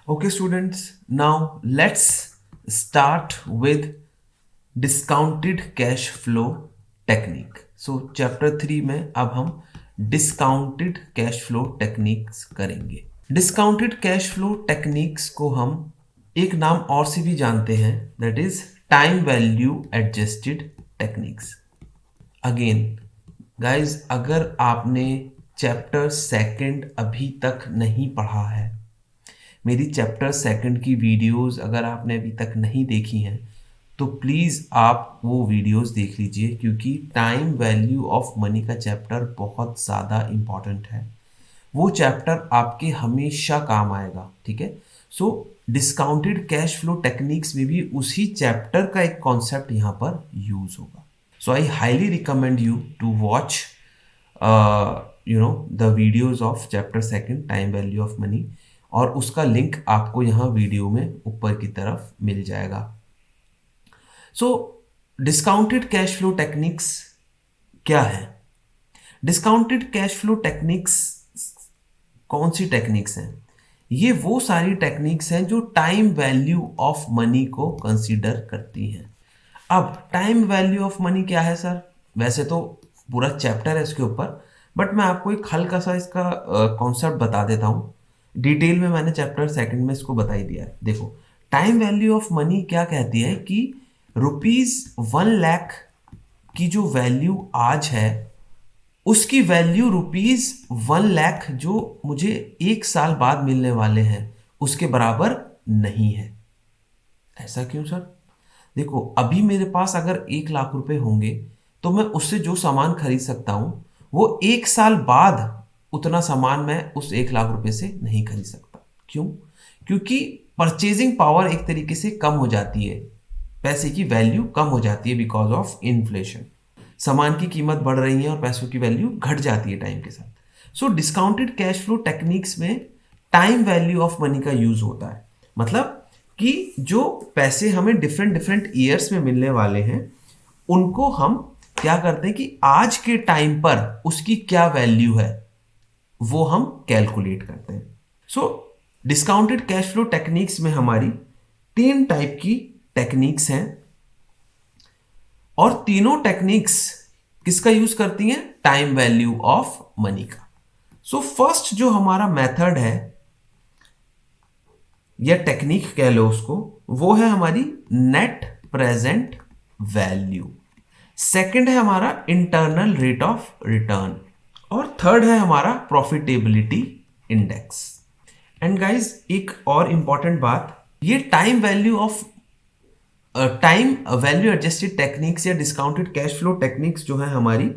Okay, students, now let's start with discounted cash flow technique. So chapter 3 में अब हम discounted cash flow techniques करेंगे. Discounted cash flow techniques को हम एक नाम और से भी जानते हैं, that is time value adjusted techniques. Again, guys, अगर आपने चैप्टर सेकंड अभी तक नहीं पढ़ा है, मेरी चैप्टर सेकंड की वीडियोस अगर आपने अभी तक नहीं देखी हैं तो प्लीज़ आप वो वीडियोस देख लीजिए, क्योंकि टाइम वैल्यू ऑफ मनी का चैप्टर बहुत ज़्यादा इम्पॉर्टेंट है. वो चैप्टर आपके हमेशा काम आएगा. ठीक है. सो डिस्काउंटेड कैश फ्लो टेक्निक्स में भी उसी चैप्टर का एक कॉन्सेप्ट यहाँ पर यूज़ होगा. So I highly recommend you to watch the videos of chapter second time value of money, और उसका लिंक आपको यहाँ वीडियो में ऊपर की तरफ मिल जाएगा. सो डिस्काउंटेड कैश फ्लो टेक्निक्स क्या है? डिस्काउंटेड कैश फ्लो टेक्निक्स कौन सी टेक्निक्स हैं? ये वो सारी टेक्निक्स हैं जो टाइम वैल्यू ऑफ मनी को कंसीडर करती हैं. अब टाइम वैल्यू ऑफ मनी क्या है सर? वैसे तो पूरा चैप्टर है इसके ऊपर, बट मैं आपको एक हल्का सा इसका कॉन्सेप्ट बता देता हूँ. डिटेल में मैंने चैप्टर सेकंड में इसको बता ही दिया है. देखो, टाइम वैल्यू ऑफ मनी क्या कहती है कि ₹1,00,000 की जो वैल्यू आज है उसकी वैल्यू ₹1,00,000 जो मुझे 1 साल बाद मिलने वाले हैं उसके बराबर नहीं है. ऐसा क्यों सर? देखो, अभी मेरे पास अगर 1,00,000 रुपए होंगे तो मैं उससे जो सामान खरीद सकता हूं वो 1 साल बाद उतना सामान मैं उस 1,00,000 रुपए से नहीं खरीद सकता. क्यों? क्योंकि परचेजिंग पावर एक तरीके से कम हो जाती है, पैसे की वैल्यू कम हो जाती है बिकॉज ऑफ इन्फ्लेशन. सामान की कीमत बढ़ रही है और पैसों की वैल्यू घट जाती है टाइम के साथ. सो डिस्काउंटेड कैश फ्लो टेक्निक्स में टाइम वैल्यू ऑफ मनी का यूज होता है. मतलब कि जो पैसे हमें डिफरेंट डिफरेंट ईयर्स में मिलने वाले हैं उनको हम क्या करते हैं कि आज के टाइम पर उसकी क्या वैल्यू है वो हम कैलकुलेट करते हैं. सो डिस्काउंटेड कैश फ्लो टेक्निक्स में हमारी 3 टाइप की टेक्निक्स हैं और तीनों टेक्निक्स किसका यूज करती हैं? टाइम वैल्यू ऑफ मनी का. सो फर्स्ट जो हमारा मेथड है या टेक्निक कह लो उसको, वो है हमारी नेट प्रेजेंट वैल्यू. सेकंड है हमारा इंटरनल रेट ऑफ रिटर्न, और थर्ड है हमारा प्रॉफिटेबिलिटी इंडेक्स. एंड गाइज, एक और इंपॉर्टेंट बात, ये time value of time value adjusted techniques या डिस्काउंटेड कैश फ्लो टेक्निक्स जो है हमारी,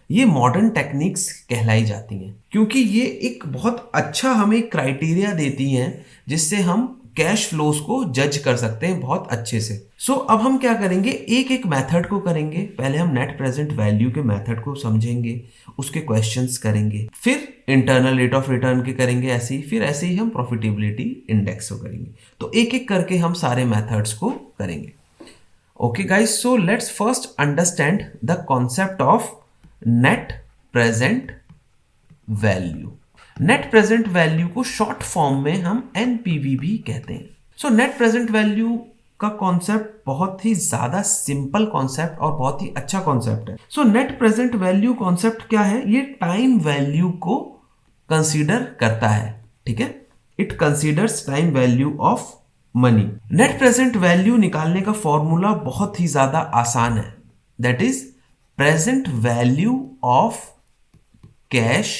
ये मॉडर्न टेक्निक्स कहलाई जाती हैं, क्योंकि ये एक बहुत अच्छा हमें क्राइटेरिया देती हैं जिससे हम कैश फ्लोज को जज कर सकते हैं बहुत अच्छे से. सो अब हम क्या करेंगे, एक एक मेथड को करेंगे. पहले हम नेट प्रेजेंट वैल्यू के मेथड को समझेंगे, उसके क्वेश्चंस करेंगे, फिर इंटरनल रेट ऑफ रिटर्न के करेंगे ऐसे ही, फिर ऐसे ही हम प्रॉफिटेबिलिटी इंडेक्स को करेंगे. तो एक एक करके हम सारे मेथड्स को करेंगे. Okay guys, so let's first understand the concept of net present value. Net present value को शॉर्ट फॉर्म में हम एनपीवी भी कहते हैं. सो नेट प्रेजेंट वैल्यू का कॉन्सेप्ट बहुत ही ज्यादा सिंपल कॉन्सेप्ट और बहुत ही अच्छा कॉन्सेप्ट है. So net present value concept क्या है? ये टाइम वैल्यू को कंसीडर करता है. ठीक है, it considers time value of money. Net present value निकालने का फॉर्मूला बहुत ही ज्यादा आसान है. That is present value of cash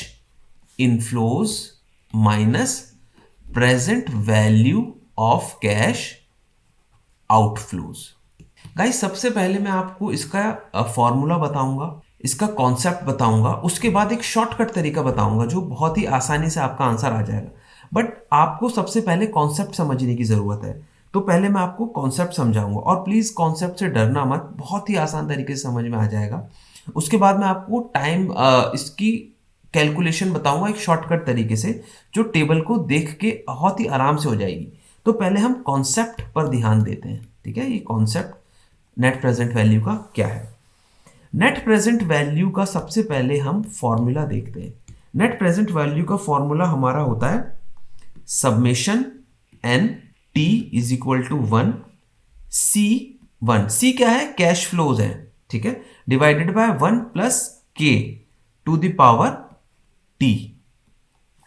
inflows minus present value of cash outflows. Guys, सबसे पहले मैं आपको इसका फॉर्मूला बताऊंगा, इसका कॉन्सेप्ट बताऊंगा, उसके बाद एक शॉर्टकट तरीका बताऊंगा जो बहुत ही आसानी से आपका आंसर आ जाएगा. बट आपको सबसे पहले कॉन्सेप्ट समझने की जरूरत है. तो पहले मैं आपको कॉन्सेप्ट समझाऊंगा, और प्लीज कॉन्सेप्ट से डरना मत, बहुत ही आसान तरीके से समझ में आ जाएगा. उसके बाद मैं आपको टाइम इसकी कैलकुलेशन बताऊंगा एक शॉर्टकट तरीके से, जो टेबल को देख के बहुत ही आराम से हो जाएगी. तो पहले हम कॉन्सेप्ट पर ध्यान देते हैं. ठीक है, ये कॉन्सेप्ट नेट प्रेजेंट वैल्यू का क्या है? नेट प्रेजेंट वैल्यू का सबसे पहले हम फॉर्मूला देखते हैं. नेट प्रेजेंट वैल्यू का फॉर्मूला हमारा होता है summation N T is equal to 1 C 1, C क्या है, कैश फ्लोज है, ठीक है, डिवाइडेड बाय 1 प्लस के to the power T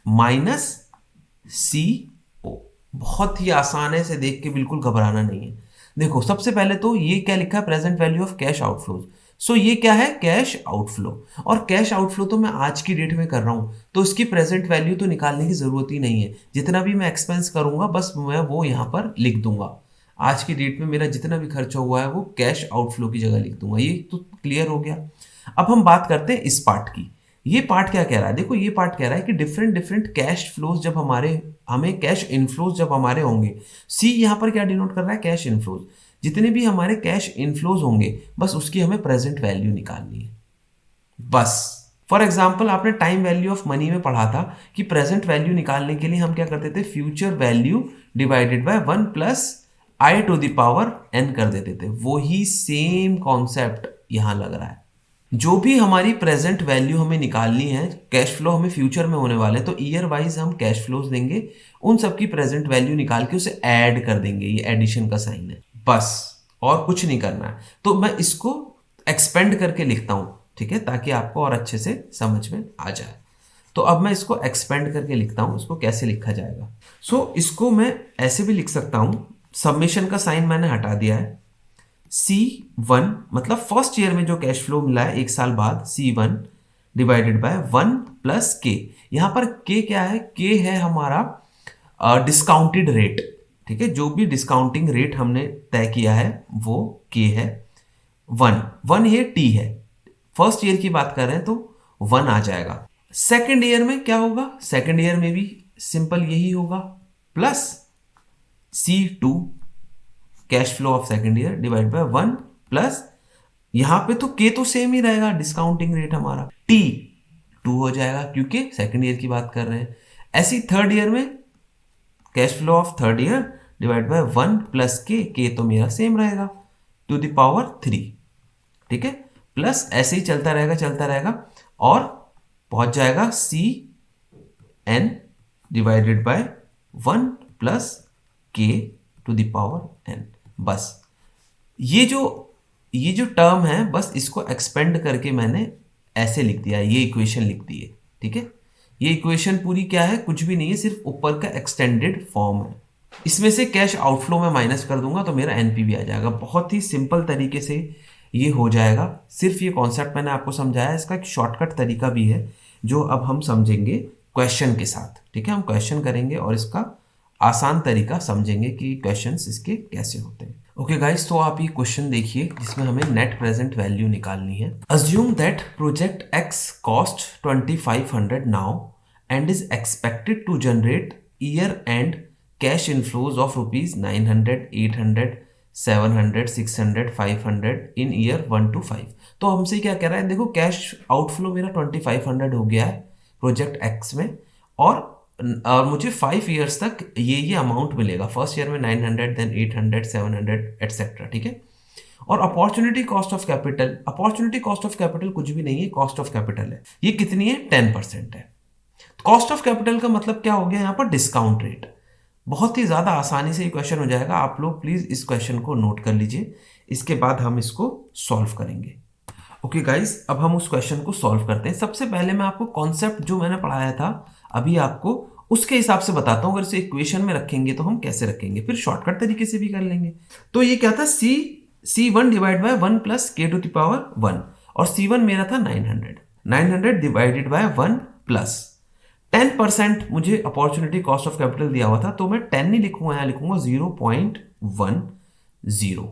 minus C O. बहुत ही आसान है, इसे देख के बिल्कुल घबराना नहीं है। देखो सबसे पहले तो ये क्या लिखा है, present value of cash outflows. So ये क्या है, कैश आउटफ्लो, और कैश आउटफ्लो तो मैं आज की डेट में कर रहा हूं, तो इसकी प्रेजेंट वैल्यू तो निकालने की जरूरत ही नहीं है। जितना भी मैं एक्सपेंस करूंगा बस मैं वो यहां पर लिख दूंगा। आज की डेट में मेरा जितना भी खर्चा हुआ है वो कैश आउटफ्लो की जगह लिख दूंगा। ये तो क्लियर हो गया। अब हम बात करते हैं इस पार्ट की। ये पार्ट क्या कह रहा है, देखो ये पार्ट कह रहा है कि डिफरेंट डिफरेंट कैश फ्लोज जब हमें कैश इनफ्लोज जब हमारे होंगे, सी यहां पर क्या डिनोट कर रहा है, कैश इनफ्लोज। जितने भी हमारे कैश इनफ्लोज होंगे बस उसकी हमें प्रेजेंट वैल्यू निकालनी है बस। फॉर एग्जाम्पल आपने टाइम वैल्यू ऑफ मनी में पढ़ा था कि प्रेजेंट वैल्यू निकालने के लिए हम क्या करते थे, future value divided by 1 plus i to the power n कर देते थे। वही सेम कॉन्सेप्ट यहां लग रहा है। जो भी हमारी प्रेजेंट वैल्यू हमें निकालनी है, कैश फ्लो हमें फ्यूचर में होने वाले, तो ईयर वाइज हम कैश फ्लोज देंगे, उन सब की प्रेजेंट वैल्यू निकाल के उसे ऐड कर देंगे। ये एडिशन का साइन है बस, और कुछ नहीं करना है। तो मैं इसको एक्सपेंड करके लिखता हूं, ठीक है, ताकि आपको और अच्छे से समझ में आ जाए। तो अब मैं इसको एक्सपेंड करके लिखता हूं, इसको कैसे लिखा जाएगा। सो इसको मैं ऐसे भी लिख सकता हूं, सबमिशन का साइन मैंने हटा दिया है, C1 मतलब फर्स्ट ईयर में जो कैश फ्लो मिला है एक साल बाद, C1 डिवाइडेड बाय 1 प्लस के। यहां पर के क्या है, के है हमारा डिस्काउंटेड रेट, ठीक है, जो भी डिस्काउंटिंग रेट हमने तय किया है वो के है। 1 ये टी है, फर्स्ट ईयर की बात कर रहे हैं तो 1 आ जाएगा। सेकेंड ईयर में क्या होगा, सेकेंड ईयर में भी सिंपल यही होगा, plus C2 cash flow of second year divide by 1 plus, यहां पे तो के तो सेम ही रहेगा, डिस्काउंटिंग रेट हमारा टी 2 हो जाएगा क्योंकि सेकेंड ईयर की बात कर रहे हैं। ऐसी थर्ड ईयर में cash flow of third year divide by 1 plus के तो मेरा सेम रहेगा टू द पावर 3, ठीक है, प्लस ऐसे ही चलता रहेगा और पहुंच जाएगा c n divided by 1 plus के टू द पावर एन। बस ये जो टर्म है बस इसको एक्सपेंड करके मैंने ऐसे लिख दिया, ये इक्वेशन लिख दी है, ठीक है। ये इक्वेशन पूरी क्या है, कुछ भी नहीं है, सिर्फ ऊपर का एक्सटेंडेड फॉर्म है। इसमें से कैश आउटफ्लो में माइनस कर दूंगा तो मेरा एनपीवी आ जाएगा। बहुत ही सिंपल तरीके से ये हो जाएगा। सिर्फ ये कॉन्सेप्ट मैंने आपको समझाया, इसका एक शॉर्टकट तरीका भी है जो अब हम समझेंगे क्वेश्चन के साथ, ठीक है। हम क्वेश्चन करेंगे और इसका आसान तरीका समझेंगे कि क्वेश्चंस इसके कैसे होते हैं। ओके गाइस, तो आप ये क्वेश्चन देखिए जिसमें हमें नेट प्रेजेंट वैल्यू निकालनी है। Assume that project x cost 2500 now and is expected to generate year end cash inflows of rupees 900, 800, 700, 600, 500 in year 1 to 5। तो हमसे क्या कह रहा है, देखो कैश आउटफ्लो मेरा 2500 हो गया है प्रोजेक्ट एक्स में, और मुझे 5 ईयर्स तक ये अमाउंट मिलेगा। फर्स्ट ईयर में 900, देन 800, 700 एटसेट्रा, ठीक है। और opportunity cost of capital, opportunity cost of capital कुछ भी नहीं है, कॉस्ट ऑफ कैपिटल है। ये कितनी है, 10% है। कॉस्ट ऑफ कैपिटल का मतलब क्या हो गया यहाँ पर, डिस्काउंट रेट। बहुत ही ज्यादा आसानी से ये क्वेश्चन हो जाएगा। आप लोग प्लीज इस क्वेश्चन को नोट कर लीजिए, इसके बाद हम इसको सॉल्व करेंगे। ओके गाइस, अब हम उस क्वेश्चन को सॉल्व करते हैं। सबसे पहले मैं आपको कॉन्सेप्ट जो मैंने पढ़ाया था अभी आपको उसके हिसाब से बताता हूं। अगर इसे इक्वेशन में रखेंगे तो हम कैसे रखेंगे, फिर शॉर्टकट तरीके से भी कर लेंगे। तो ये क्या था, C1 डिवाइड बाय 1 प्लस के टू द पावर 1, और C1 मेरा था 900 डिवाइडेड बाय 1 प्लस 10% मुझे अपॉर्चुनिटी कॉस्ट ऑफ कैपिटल दिया हुआ था, तो मैं 10 नहीं लिखूंगा, यहां लिखूंगा 0.10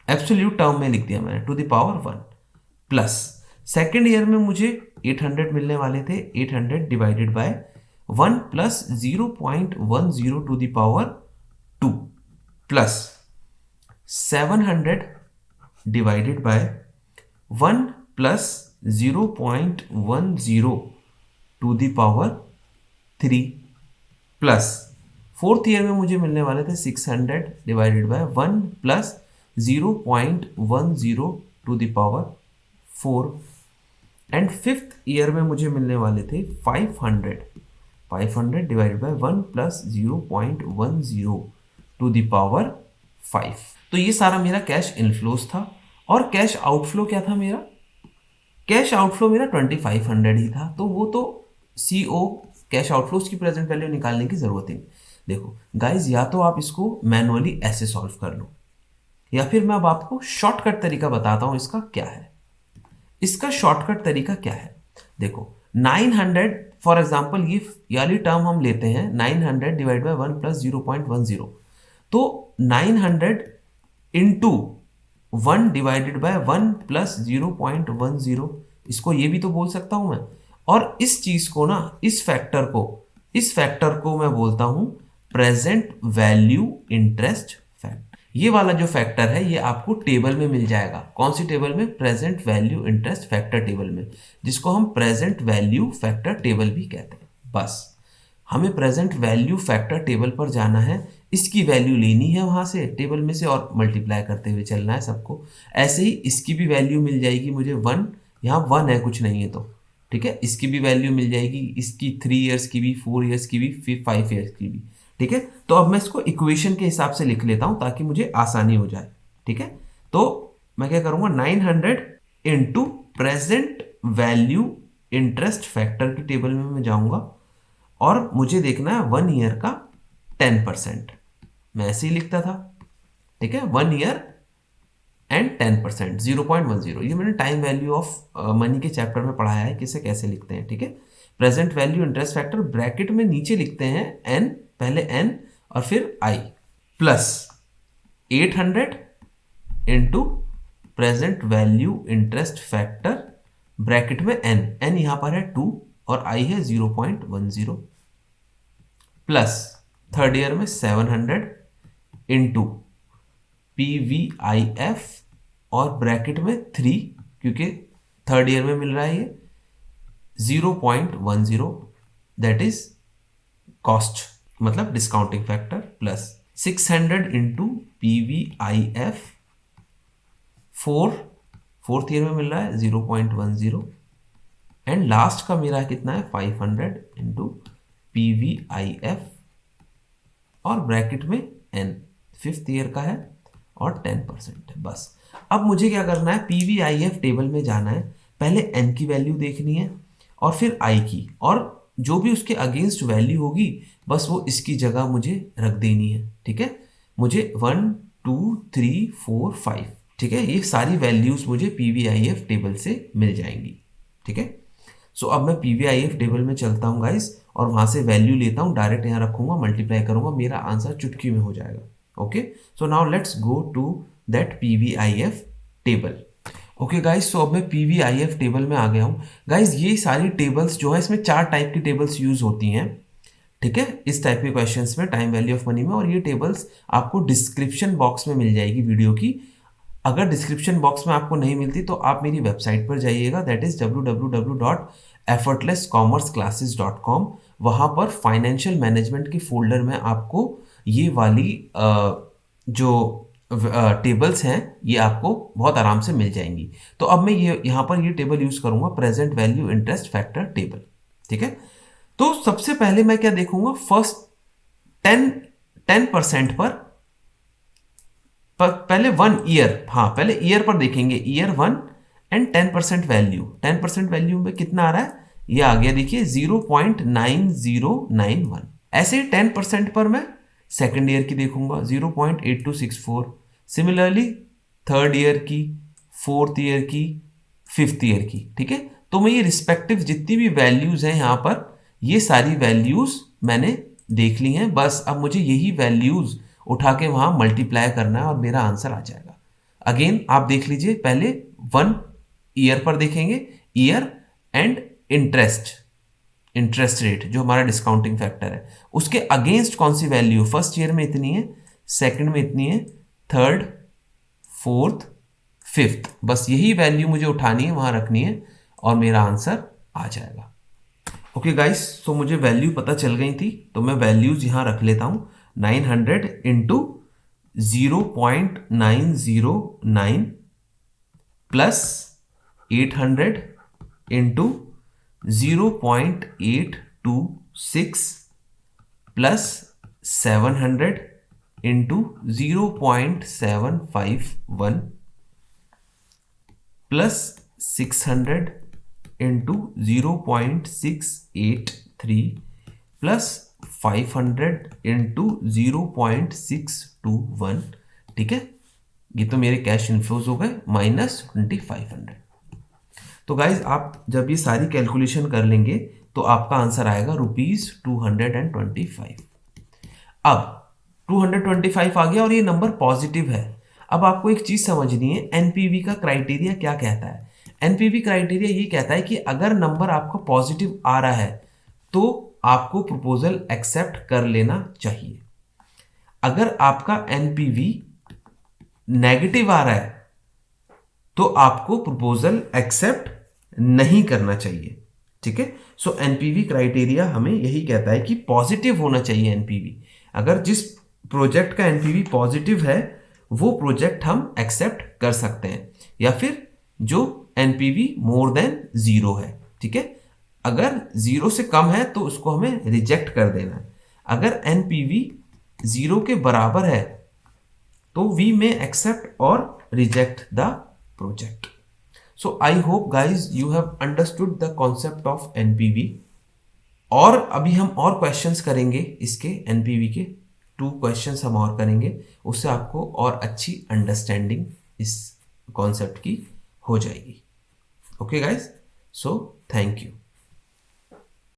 एब्सोल्यूट टर्म में लिख दिया मैंने, to the power 1 plus second year में मुझे 800 मिलने वाले थे, 800 divided by 1 plus 0.10 to the power 2 plus 700 divided by 1 plus 0.10 to the power 3 plus fourth year में मुझे मिलने वाले थे 600 divided by 1 plus 0.10 to the power 4, and fifth year में मुझे मिलने वाले थे 500 500 divided by 1 plus 0.10 to the power 5। तो ये सारा मेरा कैश इनफ्लोज था। और कैश आउटफ्लो क्या था मेरा? कैश आउटफ्लो मेरा 2500 ही था, तो वो तो CO कैश आउटफ्लोज की प्रेजेंट वैल्यू निकालने की जरूरत ही नहीं। देखो गाइज, या तो आप इसको मैनुअली ऐसे सॉल्व कर लो, या फिर मैं अब आपको शॉर्टकट तरीका बताता हूं इसका क्या है। इसका शॉर्टकट तरीका क्या है? देखो 900 फॉर एग्जांपल ये वाली टर्म हम लेते हैं 900 डिवाइड बाय 1 प्लस 0.10। तो 900 इंटू 1 डिवाइडेड बाय 1 प्लस 0.10, इसको ये भी तो बोल सकता हूं मैं। और इस चीज को ना, इस फैक्टर को मैं बोलता हूं प्रेजेंट वैल्यू इंटरेस्ट फैक्टर। ये वाला जो फैक्टर है ये आपको टेबल में मिल जाएगा। कौन सी टेबल में? Present value interest factor table में, जिसको हम प्रेजेंट वैल्यू फैक्टर टेबल भी कहते हैं। बस हमें प्रेजेंट वैल्यू फैक्टर टेबल पर जाना है, इसकी वैल्यू लेनी है वहां से टेबल में से और मल्टीप्लाई करते हुए चलना है सबको। ऐसे ही इसकी भी वैल्यू मिल जाएगी मुझे 1, यहाँ 1 है कुछ नहीं है तो ठीक है। इसकी भी वैल्यू मिल जाएगी, इसकी 3 ईयर्स की भी, 4 ईयर्स की भी, फिर 5 ईयर्स की भी। ठीक है, तो अब मैं इसको इक्वेशन के हिसाब से लिख लेता हूं ताकि मुझे आसानी हो जाए। ठीक है, तो मैं क्या करूंगा 900 into present value interest factor की टेबल में मैं जाऊंगा और मुझे देखना है 1 ईयर का 10%। मैं ऐसे ही लिखता था। ठीक है, 1 ईयर एंड 10%, 0.10। ये मैंने टाइम वैल्यू ऑफ मनी के चैप्टर में पढ़ाया है किसे कैसे लिखते हैं। ठीक है, present value interest factor bracket में नीचे लिखते हैं n, पहले n और फिर i plus 800 into present value interest factor bracket में n यहां पर है 2 और i है 0.10 प्लस थर्ड ईयर में 700 इंटू PVIF और ब्रैकेट में 3, क्योंकि थर्ड ईयर में मिल रहा है ये 0.10, दैट इज कॉस्ट मतलब discounting factor, plus 600 into PVIF fourth year में मिल रहा है 0.10 एंड लास्ट का मेरा कितना है 500 इंटू PVIF और ब्रैकेट में n, फिफ्थ ईयर का है और 10% है। बस अब मुझे क्या करना है, PVIF टेबल में जाना है, पहले n की वैल्यू देखनी है और फिर i की, और जो भी उसके अगेंस्ट वैल्यू होगी बस वो इसकी जगह मुझे रख देनी है। ठीक है, मुझे 1 2 3 4 5, ठीक है, ये सारी वैल्यूज मुझे PVIF टेबल से मिल जाएंगी। ठीक है, सो अब मैं PVIF टेबल में चलता हूँ गाइस और वहां से वैल्यू लेता हूँ, डायरेक्ट यहाँ रखूंगा, मल्टीप्लाई करूंगा, मेरा आंसर चुटकी में हो जाएगा। Okay, so now let's go to that PVIF table. Okay guys, so अब मैं PVIF टेबल में आ गया हूँ। गाइस ये सारी टेबल्स जो है, इसमें 4 टाइप की टेबल्स यूज होती हैं। ठीक है, इस टाइप के क्वेश्चंस में टाइम वैल्यू ऑफ मनी में, और ये टेबल्स आपको डिस्क्रिप्शन बॉक्स में मिल जाएगी वीडियो की। अगर डिस्क्रिप्शन बॉक्स में आपको नहीं मिलती तो आप मेरी वेबसाइट पर जाइएगा, दैट इज www.effortlesscommerceclasses.com। वहां पर फाइनेंशियल मैनेजमेंट के फोल्डर में आपको ये वाली जो टेबल्स हैं ये आपको बहुत आराम से मिल जाएंगी। तो अब मैं ये यहाँ पर ये टेबल यूज करूंगा, present value interest factor table. ठीक है, तो सबसे पहले मैं क्या देखूंगा, फर्स्ट 10% पर पहले 1 ईयर, हाँ पहले ईयर पर देखेंगे, ईयर 1 एंड 10% वैल्यू। 10% वैल्यू में कितना आ रहा है, ये आ गया देखिए 0.9091। ऐसे ही 10% पर मैं सेकेंड ईयर की देखूंगा 0.8264, सिमिलरली थर्ड ईयर की, फोर्थ ईयर की, फिफ्थ ईयर की। ठीक है, तो मैं ये रिस्पेक्टिव जितनी भी वैल्यूज हैं यहाँ पर, ये सारी वैल्यूज मैंने देख ली हैं। बस अब मुझे यही वैल्यूज उठा के वहां मल्टीप्लाई करना है और मेरा आंसर आ जाएगा। अगेन आप देख लीजिए, पहले 1 ईयर पर देखेंगे, ईयर एंड इंटरेस्ट रेट जो हमारा डिस्काउंटिंग फैक्टर है, उसके अगेंस्ट कौन सी वैल्यू, फर्स्ट ईयर में इतनी है, सेकंड में इतनी है, थर्ड, फोर्थ, फिफ्थ, बस यही वैल्यू मुझे उठानी है, वहां रखनी है और मेरा आंसर आ जाएगा। ओके गाइस, तो मुझे वैल्यू पता चल गई थी, तो मैं वैल्यूज यहां रख लेता हूं। 900 into 0.909 plus 800 into 0.8264 6 plus 700 into 0.751 plus 600 into 0.683 plus 500 into 0.621। ठीक है, ये तो मेरे कैश इन्फ्लोज हो गए माइनस 2500। तो गाइज आप जब ये सारी कैलकुलेशन कर लेंगे तो आपका आंसर आएगा ₹225। अब 225 आ गया और ये नंबर पॉजिटिव है। अब आपको एक चीज समझनी है, एनपीवी का क्राइटेरिया क्या कहता है। एनपीवी क्राइटेरिया ये कहता है कि अगर नंबर आपका पॉजिटिव आ रहा है तो आपको प्रपोजल एक्सेप्ट कर लेना चाहिए। अगर आपका एनपीवी नेगेटिव आ रहा है तो आपको प्रपोजल एक्सेप्ट नहीं करना चाहिए। ठीक है, सो एनपीवी क्राइटेरिया हमें यही कहता है कि पॉजिटिव होना चाहिए एनपीवी। अगर जिस प्रोजेक्ट का एनपीवी पॉजिटिव है वो प्रोजेक्ट हम एक्सेप्ट कर सकते हैं, या फिर जो एनपीवी मोर देन 0 है। ठीक है, अगर 0 से कम है तो उसको हमें रिजेक्ट कर देना है। अगर एनपीवी 0 के बराबर है तो वी मे एक्सेप्ट और reject the project. So I hope guys you have understood the concept of NPV। और अभी हम और क्वेश्चंस करेंगे इसके NPV के 2 क्वेश्चंस हम और करेंगे, उससे आपको और अच्छी अंडरस्टैंडिंग इस कॉन्सेप्ट की हो जाएगी। Okay guys, so thank you.